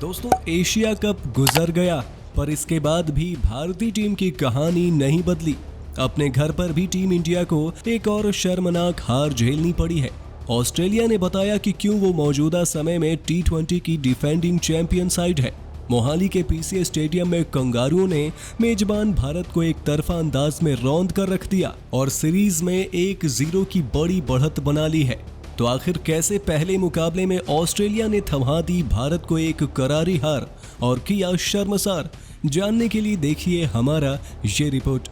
दोस्तों, Asia cup गुजर गया, पर इसके बाद भी भारतीय टीम की कहानी नहीं बदली। अपने घर पर भी टीम इंडिया को एक और शर्मनाक हार झेलनी पड़ी है। ऑस्ट्रेलिया ने बताया कि क्यों वो मौजूदा समय में T20 की डिफेंडिंग चैंपियन साइड है। मोहाली के PCA स्टेडियम में कंगारुओं ने मेजबान भारत को एक तरफा अंदाज में रौंद कर रख दिया और सीरीज में 1-0 की बड़ी बढ़त बना ली है। तो आखिर कैसे पहले मुकाबले में ऑस्ट्रेलिया ने थमा दी भारत को एक करारी हार और किया शर्मसार, जानने के लिए देखिए हमारा ये रिपोर्ट।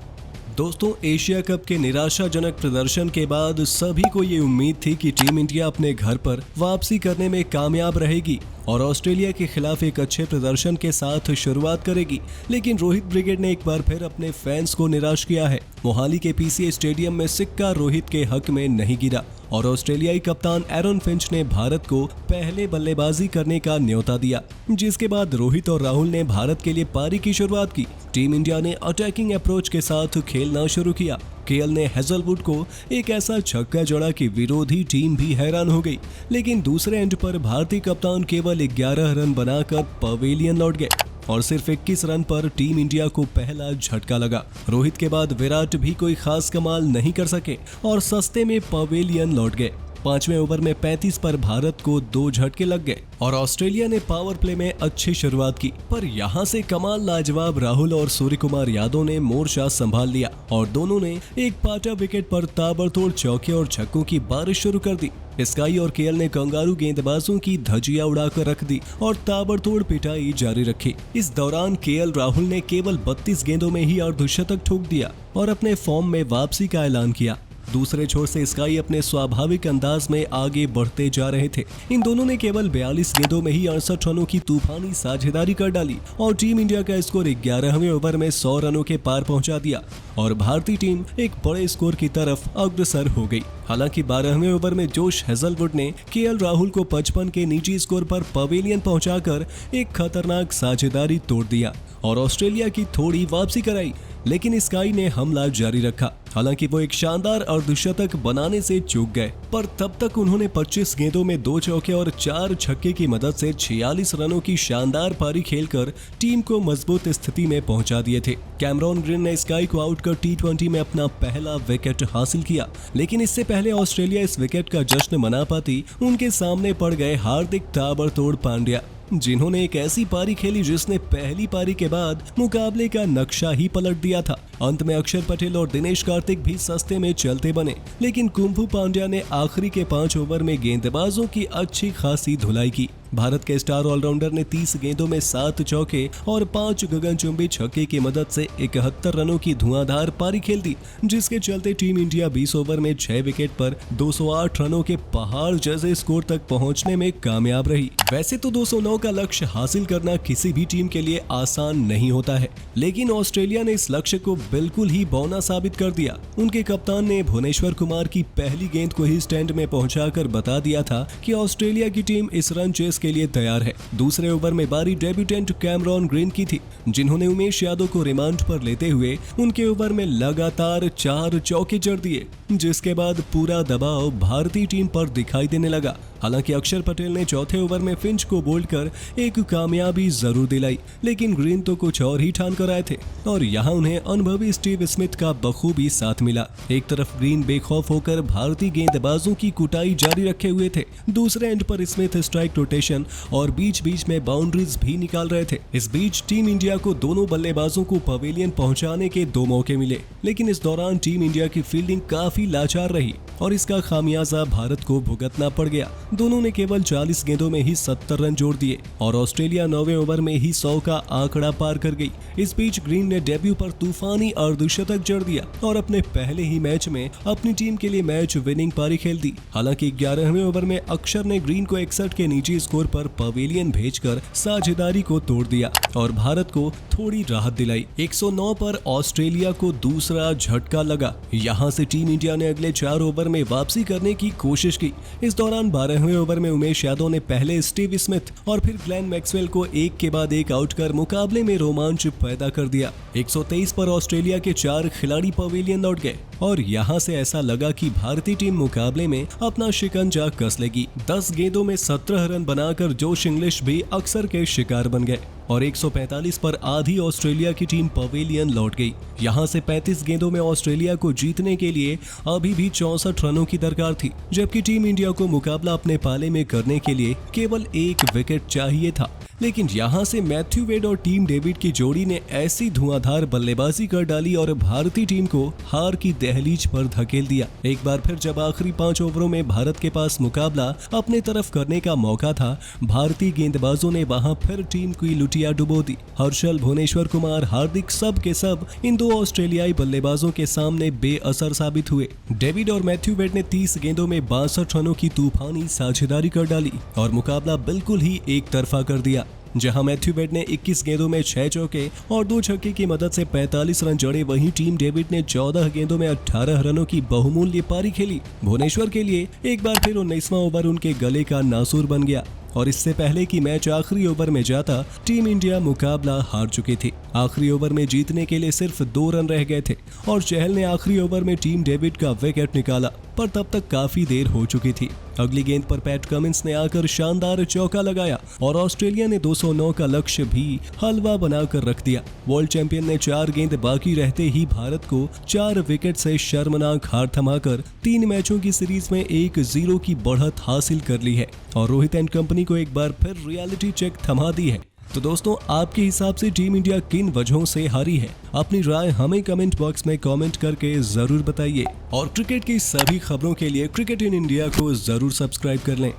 दोस्तों, एशिया कप के निराशाजनक प्रदर्शन के बाद सभी को ये उम्मीद थी कि टीम इंडिया अपने घर पर वापसी करने में कामयाब रहेगी और ऑस्ट्रेलिया के खिलाफ एक अच्छे प्रदर्शन के साथ शुरुआत करेगी, लेकिन रोहित ब्रिगेड ने एक बार फिर अपने फैंस को निराश किया है। मोहाली के PCA स्टेडियम में सिक्का रोहित के हक में नहीं गिरा और ऑस्ट्रेलियाई कप्तान एरन फिंच ने भारत को पहले बल्लेबाजी करने का न्योता दिया, जिसके बाद रोहित और राहुल ने भारत के लिए पारी की शुरुआत की। टीम इंडिया ने अटैकिंग अप्रोच के साथ खेलना शुरू किया। केएल ने हेजलवुड को एक ऐसा छक्का जड़ा कि विरोधी टीम भी हैरान हो गई, लेकिन दूसरे एंड पर भारतीय कप्तान केवल 11 रन बनाकर पवेलियन लौट गए और सिर्फ 21 रन पर टीम इंडिया को पहला झटका लगा। रोहित के बाद विराट भी कोई खास कमाल नहीं कर सके और सस्ते में पवेलियन लौट गए। 5वें ओवर में 35 पर भारत को 2 झटके लग गए और ऑस्ट्रेलिया ने पावर प्ले में अच्छी शुरुआत की, पर यहां से कमाल लाजवाब राहुल और सूर्य कुमार यादव ने मोर्चा संभाल लिया और दोनों ने एक पाटा विकेट पर ताबड़तोड़ चौके और छक्कों की बारिश शुरू कर दी। स्काई और केएल ने कंगारू गेंदबाजों की धज्जियां उड़ाकर रख दी और ताबड़तोड़ पिटाई जारी रखी। इस दौरान केएल राहुल ने केवल 32 गेंदों में ही अर्धशतक ठोक दिया और अपने फॉर्म में वापसी का ऐलान किया। दूसरे छोर से स्काई अपने स्वाभाविक अंदाज में आगे बढ़ते जा रहे थे। इन दोनों ने केवल 42 गेंदों में ही 68 रनों की तूफानी साझेदारी कर डाली और टीम इंडिया का स्कोर 11वें ओवर में 100 रनों के पार पहुंचा दिया और भारतीय टीम एक बड़े स्कोर की तरफ अग्रसर हो गई। हालांकि 12वें ओवर में जोश हेजलवुड ने केएल राहुल को 55 के निजी स्कोर पर पवेलियन पहुंचाकर एक खतरनाक साझेदारी तोड़ दिया और ऑस्ट्रेलिया की थोड़ी वापसी कराई, लेकिन स्काई ने हमला जारी रखा। हालांकि वो एक शानदार अर्धशतक बनाने से चूक गए, पर तब तक उन्होंने 25 गेंदों में 2 चौके और 4 छक्के की मदद से 46 रनों की शानदार पारी खेलकर टीम को मजबूत स्थिति में पहुंचा दिए थे। कैमरॉन ग्रीन ने स्काई को आउट कर T20 में अपना पहला विकेट हासिल किया, लेकिन इससे पहले ऑस्ट्रेलिया इस विकेट का जश्न मना पाती, उनके सामने पड़ गए हार्दिक ताबड़तोड़ पांड्या, जिन्होंने एक ऐसी पारी खेली जिसने पहली पारी के बाद मुकाबले का नक्शा ही पलट दिया था। अंत में अक्षर पटेल और दिनेश कार्तिक भी सस्ते में चलते बने, लेकिन कुंफू पांड्या ने आखिरी के 5 ओवर में गेंदबाजों की अच्छी खासी धुलाई की। भारत के स्टार ऑलराउंडर ने 30 गेंदों में 7 चौके और 5 गगनचुंबी छक्के की मदद से 71 रनों की धुआंधार पारी खेल दी, जिसके चलते टीम इंडिया 20 ओवर में 6 विकेट पर 208 रनों के पहाड़ जैसे स्कोर तक पहुंचने में कामयाब रही। वैसे तो 209 का लक्ष्य हासिल करना किसी भी टीम के लिए आसान नहीं होता है, लेकिन ऑस्ट्रेलिया ने इस लक्ष्य को बिल्कुल ही बौना साबित कर दिया। उनके कप्तान ने भुवनेश्वर कुमार की पहली गेंद को ही स्टैंड में पहुंचाकर बता दिया था कि ऑस्ट्रेलिया की टीम इस रन चेस के लिए तैयार है। दूसरे ओवर में बारी डेब्यूटेंट कैमरॉन ग्रीन की थी, जिन्होंने उमेश यादव को रिमांड पर लेते हुए उनके ओवर में लगातार 4 चौके जड़ दिए, जिसके बाद पूरा दबाव भारतीय टीम पर दिखाई देने लगा। हालांकि अक्षर पटेल ने चौथे ओवर में फिंच को बोल्ड कर एक कामयाबी जरूर दिलाई, लेकिन ग्रीन तो कुछ और ही ठान कर आए थे और यहाँ उन्हें अनुभवी स्टीव स्मिथ का बखूबी साथ मिला। एक तरफ ग्रीन बेखौफ होकर भारतीय गेंदबाजों की कुटाई जारी रखे हुए थे, दूसरे एंड पर स्मिथ स्ट्राइक रोटेशन और बीच बीच में बाउंड्रीज भी निकाल रहे थे। इस बीच टीम इंडिया को दोनों बल्लेबाजों को पवेलियन पहुंचाने के 2 मौके मिले, लेकिन इस दौरान टीम इंडिया की फील्डिंग काफी लाचार रही और इसका खामियाजा भारत को भुगतना पड़ गया। दोनों ने केवल 40 गेंदों में ही 70 रन जोड़ दिए और ऑस्ट्रेलिया 9वें ओवर में ही 100 का आंकड़ा पार कर गई। इस बीच ग्रीन ने डेब्यू पर तूफानी अर्धशतक जड़ दिया और अपने पहले ही मैच में अपनी टीम के लिए मैच विनिंग पारी खेल दी। हालांकि 11वें ओवर में अक्षर ने ग्रीन को 61 के निजी स्कोर पर पवेलियन भेजकर साझेदारी को तोड़ दिया और भारत को थोड़ी राहत दिलाई। 109 पर ऑस्ट्रेलिया को दूसरा झटका लगा। यहां से टीम इंडिया ने अगले 4 ओवर में वापसी करने की कोशिश की। इस दौरान 12 11वें ओवर में उमेश यादव ने पहले स्टीव स्मिथ और फिर ग्लेन मैक्सवेल को एक के बाद एक आउट कर मुकाबले में रोमांच पैदा कर दिया। 123 पर ऑस्ट्रेलिया के 4 खिलाड़ी पवेलियन लौट गए और यहाँ से ऐसा लगा कि भारतीय टीम मुकाबले में अपना शिकंजा कस लेगी। 10 गेंदों में 17 रन बनाकर जोश इंग्लिश भी अक्सर के शिकार बन गए और 145 पर आधी ऑस्ट्रेलिया की टीम पवेलियन लौट गई। यहाँ से 35 गेंदों में ऑस्ट्रेलिया को जीतने के लिए अभी भी 64 रनों की दरकार थी, जबकि टीम इंडिया को मुकाबला अपने पाले में करने के लिए केवल 1 विकेट चाहिए था। लेकिन यहाँ से मैथ्यू वेड और टीम डेविड की जोड़ी ने ऐसी धुआंधार बल्लेबाजी कर डाली और भारतीय टीम को हार की दहलीज पर धकेल दिया। एक बार फिर जब आखिरी 5 ओवरों में भारत के पास मुकाबला अपने तरफ करने का मौका था, भारतीय गेंदबाजों ने वहां फिर टीम की लुटिया डुबो दी। हर्षल, भुवनेश्वर कुमार, हार्दिक सब के सब इन 2 ऑस्ट्रेलियाई बल्लेबाजों के सामने बेअसर साबित हुए। डेविड और मैथ्यू वेड ने 30 गेंदों में 62 रनों की तूफानी साझेदारी कर डाली और मुकाबला बिल्कुल ही एक तरफा कर दिया। जहां मैथ्यू वेड ने 21 गेंदों में 6 चौके और 2 छक्के की मदद से 45 रन जड़े, वहीं टीम डेविड ने 14 गेंदों में 18 रनों की बहुमूल्य पारी खेली। भुवनेश्वर के लिए एक बार फिर 19वां ओवर उनके गले का नासूर बन गया और इससे पहले कि मैच आखिरी ओवर में जाता, टीम इंडिया मुकाबला हार चुकी थी। आखिरी ओवर में जीतने के लिए सिर्फ 2 रन रह गए थे और चहल ने आखिरी ओवर में टीम डेविड का विकेट निकाला, पर तब तक काफी देर हो चुकी थी। अगली गेंद पर पैट कमिंस ने आकर शानदार चौका लगाया और ऑस्ट्रेलिया ने 209 का लक्ष्य भी हलवा बनाकर रख दिया। वर्ल्ड चैंपियन ने 4 गेंद बाकी रहते ही भारत को 4 विकेट से शर्मनाक हार थमाकर 3 मैचों की सीरीज में 1-0 की बढ़त हासिल कर ली है और रोहित एंड कंपनी को एक बार फिर रियलिटी चेक थमा दी है। तो दोस्तों, आपके हिसाब से टीम इंडिया किन वजहों से हारी है? अपनी राय हमें कमेंट बॉक्स में कमेंट करके जरूर बताइए और क्रिकेट की सभी खबरों के लिए क्रिकेट इन इंडिया को जरूर सब्सक्राइब कर लें।